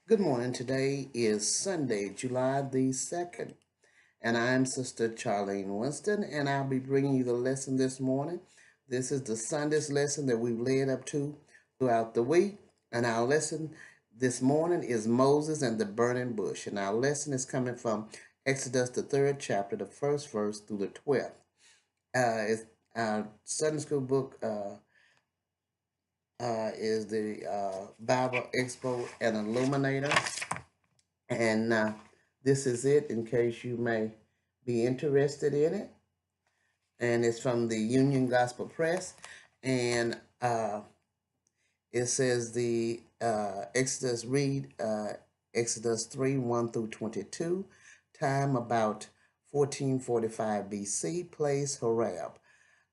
Good morning. Today is Sunday, July the 2nd, and I'm Sister Charlene Winston, and I'll be bringing you the lesson this morning. This is the Sunday's lesson that we've led up to throughout the week, and our lesson this morning is Moses and the burning bush, and our lesson is coming from Exodus, the third chapter, the first verse through the 12th. It's our Sunday school book. Is the Bible Expo and Illuminator. And this is it in case you may be interested in it. And it's from the Union Gospel Press. And it says the Exodus 3 1 through 22, time about 1445 BC, place Horeb.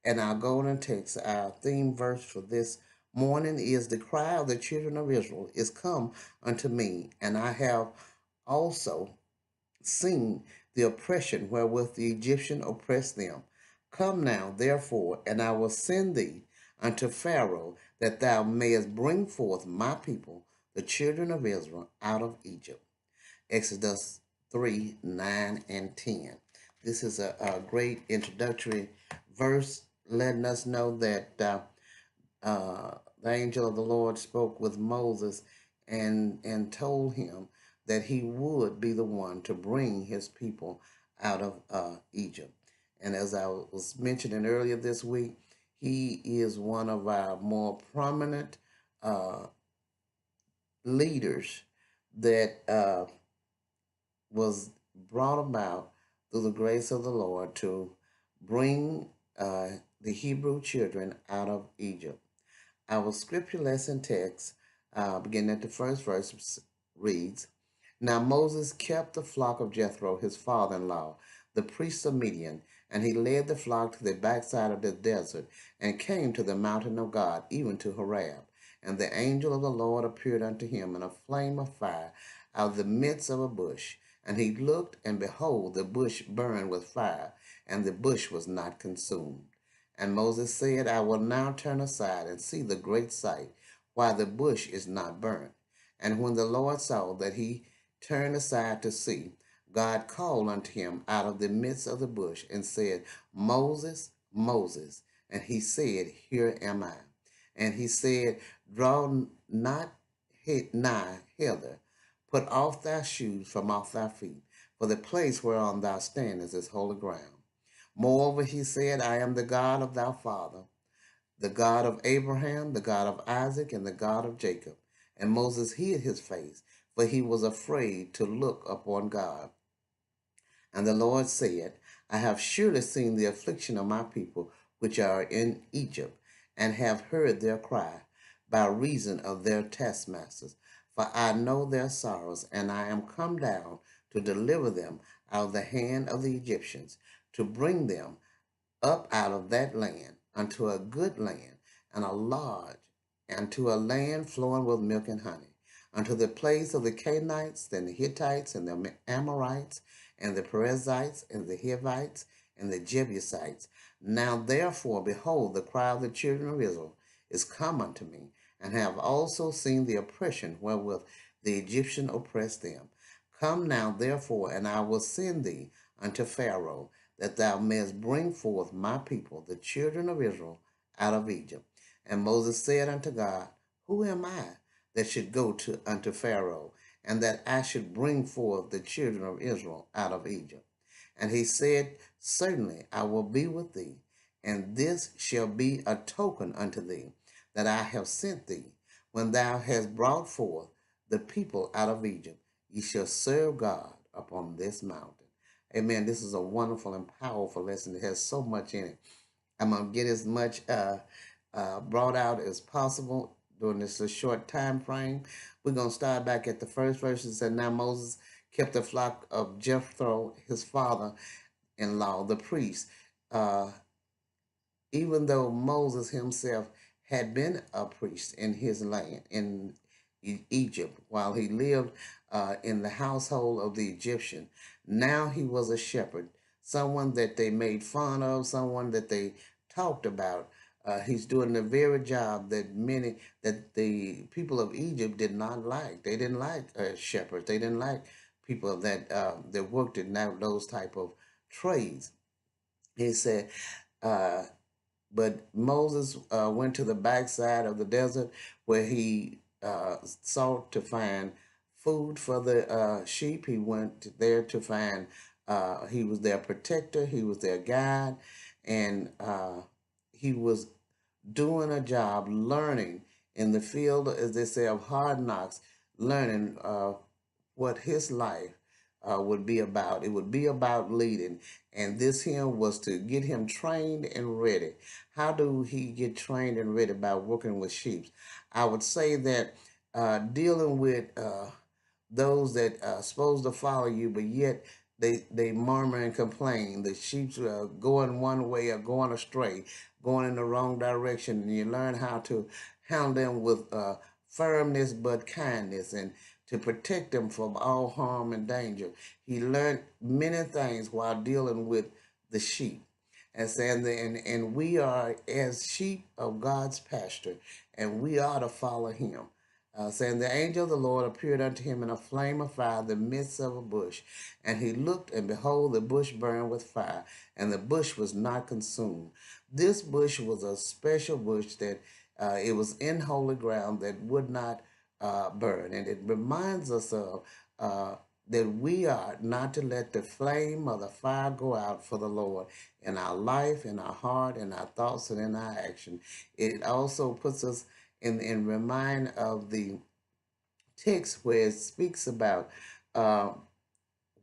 And our golden text, our theme verse for this morning is the cry of the children of Israel is come unto me, and I have also seen the oppression wherewith the Egyptian oppressed them. Come now, therefore, and I will send thee unto Pharaoh, that thou mayest bring forth my people, the children of Israel, out of Egypt. Exodus 3 9 and 10. This is a great introductory verse letting us know that the angel of the Lord spoke with Moses and told him that he would be the one to bring his people out of Egypt. And as I was mentioning earlier this week, he is one of our more prominent uh, leaders that was brought about through the grace of the Lord to bring the Hebrew children out of Egypt. Our scripture lesson text, beginning at the first verse, reads, Now Moses kept the flock of Jethro, his father-in-law, the priest of Midian, and he led the flock to the backside of the desert, and came to the mountain of God, even to Horeb. And the angel of the Lord appeared unto him in a flame of fire out of the midst of a bush. And he looked, and behold, the bush burned with fire, and the bush was not consumed. And Moses said, I will now turn aside and see the great sight, why the bush is not burnt. And when the Lord saw that he turned aside to see, God called unto him out of the midst of the bush and said, Moses, Moses. And he said, Here am I. And he said, Draw not nigh hither. Put off thy shoes from off thy feet, for the place whereon thou standest is holy ground. Moreover, he said, I am the God of thy father, the God of Abraham, the God of Isaac, and the God of Jacob. And Moses hid his face, for he was afraid to look upon God. And the Lord said, I have surely seen the affliction of my people which are in Egypt, and have heard their cry by reason of their taskmasters. For I know their sorrows, and I am come down to deliver them out of the hand of the Egyptians, to bring them up out of that land unto a good land, and a large, and to a land flowing with milk and honey, unto the place of the Canaanites, and the Hittites, and the Amorites, and the Perizzites, and the Hivites, and the Jebusites. Now therefore, behold, the cry of the children of Israel is come unto me, and have also seen the oppression wherewith the Egyptian oppressed them. Come now therefore, and I will send thee unto Pharaoh, that thou mayest bring forth my people, the children of Israel, out of Egypt. And Moses said unto God, Who am I that should go to unto Pharaoh, and that I should bring forth the children of Israel out of Egypt? And he said, Certainly I will be with thee, and this shall be a token unto thee, that I have sent thee. When thou hast brought forth the people out of Egypt, ye shall serve God upon this mountain. Amen. This is a wonderful and powerful lesson. It has so much in it. I'm going to get as much brought out as possible during this short time frame. We're going to start back at the first verse. It said, Now Moses kept the flock of Jethro, his father-in-law, the priest. Uh, even though Moses himself had been a priest in his land, in Egypt, while he lived in the household of the Egyptian. Now he was a shepherd, someone that they made fun of, someone that they talked about. He's doing the very job that the people of Egypt did not like. They didn't like shepherds. They didn't like people that worked in those type of trades. He said, uh, but Moses went to the backside of the desert where he sought to find food for the sheep. He went there to find, he was their protector, he was their guide, and he was doing a job learning in the field, as they say, of hard knocks, learning what his life would be about. It would be about leading. And this here was to get him trained and ready. How do he get trained and ready? By working with sheep. I would say that dealing with those that are supposed to follow you, but yet they murmur and complain. The sheep are going one way or going astray, going in the wrong direction, and you learn how to handle them with firmness but kindness, and to protect them from all harm and danger. He learned many things while dealing with the sheep. And saying that, and we are as sheep of God's pasture, and we ought to follow him. Saying the angel of the Lord appeared unto him in a flame of fire in the midst of a bush. And he looked, and behold, the bush burned with fire, and the bush was not consumed. This bush was a special bush that it was in holy ground that would not burn. And it reminds us of that we are not to let the flame of the fire go out for the Lord in our life, in our heart, in our thoughts, and in our action. It also puts us in remind of the text where it speaks about uh,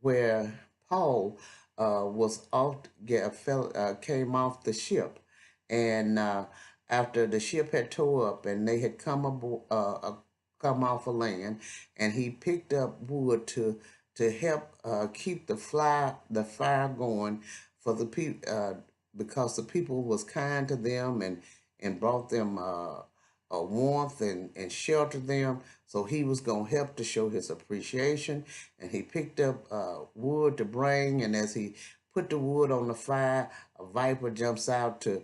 where Paul was off get, fell, came off the ship, and after the ship had tore up and they had come off of land, and he picked up wood to help keep the fire going for the people, because the people was kind to them and brought them warmth and sheltered them. So he was going to help to show his appreciation. And he picked up wood to bring. And as he put the wood on the fire, a viper jumps out to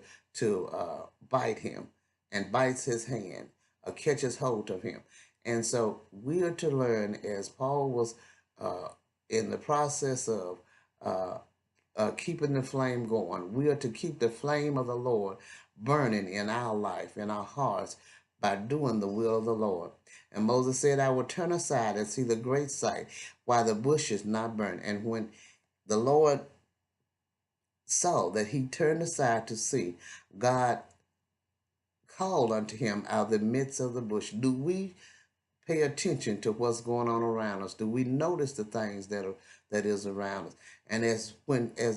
bite him and bites his hand, or catches hold of him. And so we are to learn, as Paul was uh, in the process of uh, keeping the flame going. We are to keep the flame of the Lord burning in our life, in our hearts, by doing the will of the Lord. And Moses said, I will turn aside and see the great sight while the bush is not burned. And when the Lord saw that he turned aside to see, God called unto him out of the midst of the bush. Do we pay attention to what's going on around us? Do we notice the things that is around us? And as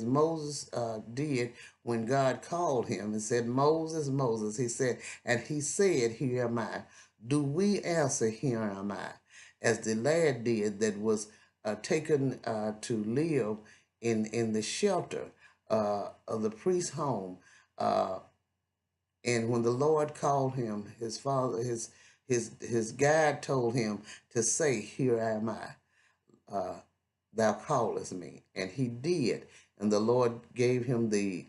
Moses did when God called him and said, Moses, Moses, he said, and he said, Here am I. Do we answer, Here am I? As the lad did that was taken to live in the shelter of the priest's home. Uh, and when the Lord called him, his father, his guide told him to say, Here am I, thou callest me. And he did. And the Lord gave him the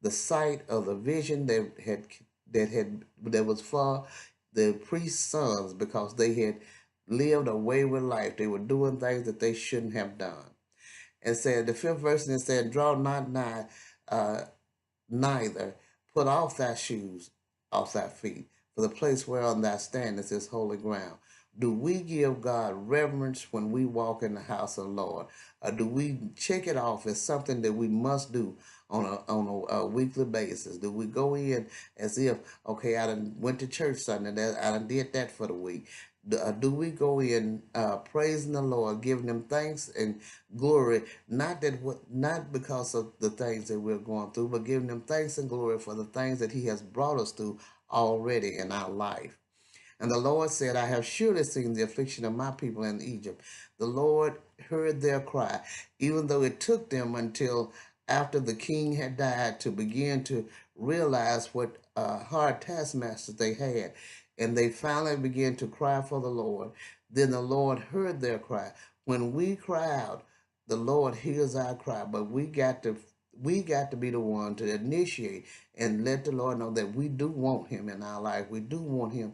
sight of the vision that was for the priest's sons, because they had lived a wayward life. They were doing things that they shouldn't have done. And said the fifth verse, and it said, Draw not nigh, uh, neither put off thy shoes off thy feet, for the place whereon thou standest is holy ground. Do we give God reverence when we walk in the house of the Lord? Or do we check it off as something that we must do on a weekly basis? Do we go in as if, okay, I done went to church Sunday, I done did that for the week? Do we go in praising the Lord, giving him thanks and glory, not because of the things that we're going through, but giving him thanks and glory for the things that he has brought us through already in our life? And the Lord said, I have surely seen the affliction of my people in Egypt. The Lord heard their cry, even though it took them until after the king had died to begin to realize what hard taskmasters they had. And they finally began to cry for the Lord. Then the Lord heard their cry. When we cry out, the Lord hears our cry, but we got to we got to be the one to initiate and let the Lord know that we do want him in our life. We do want him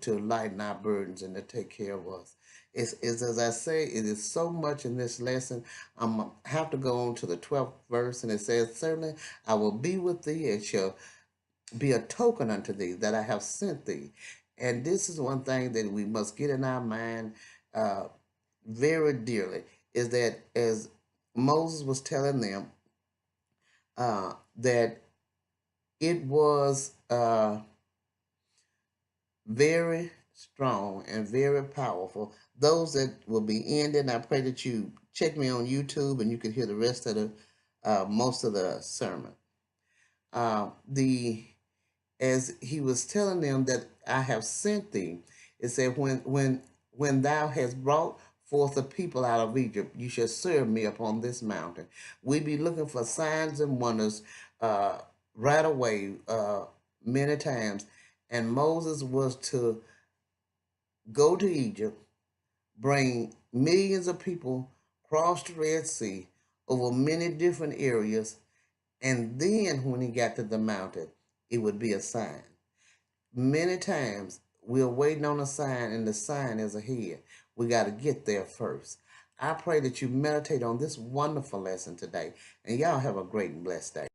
to lighten our burdens and to take care of us. It's as I say, it is so much in this lesson. Have to go on to the 12th verse, and it says, certainly I will be with thee, and shall be a token unto thee that I have sent thee. And this is one thing that we must get in our mind uh, very dearly, is that as Moses was telling them that it was very strong and very powerful. Those that will be ending, I pray that you check me on YouTube and you can hear the rest of the most of the sermon. The As he was telling them that I have sent thee, it said, when thou hast brought forth the people out of Egypt, you shall serve me upon this mountain. We be looking for signs and wonders uh, right away, many times. And Moses was to go to Egypt, bring millions of people cross the Red Sea over many different areas, and then when he got to the mountain, it would be a sign. Many times we're waiting on a sign and the sign is ahead. We got to get there first. I pray that you meditate on this wonderful lesson today, and y'all have a great and blessed day.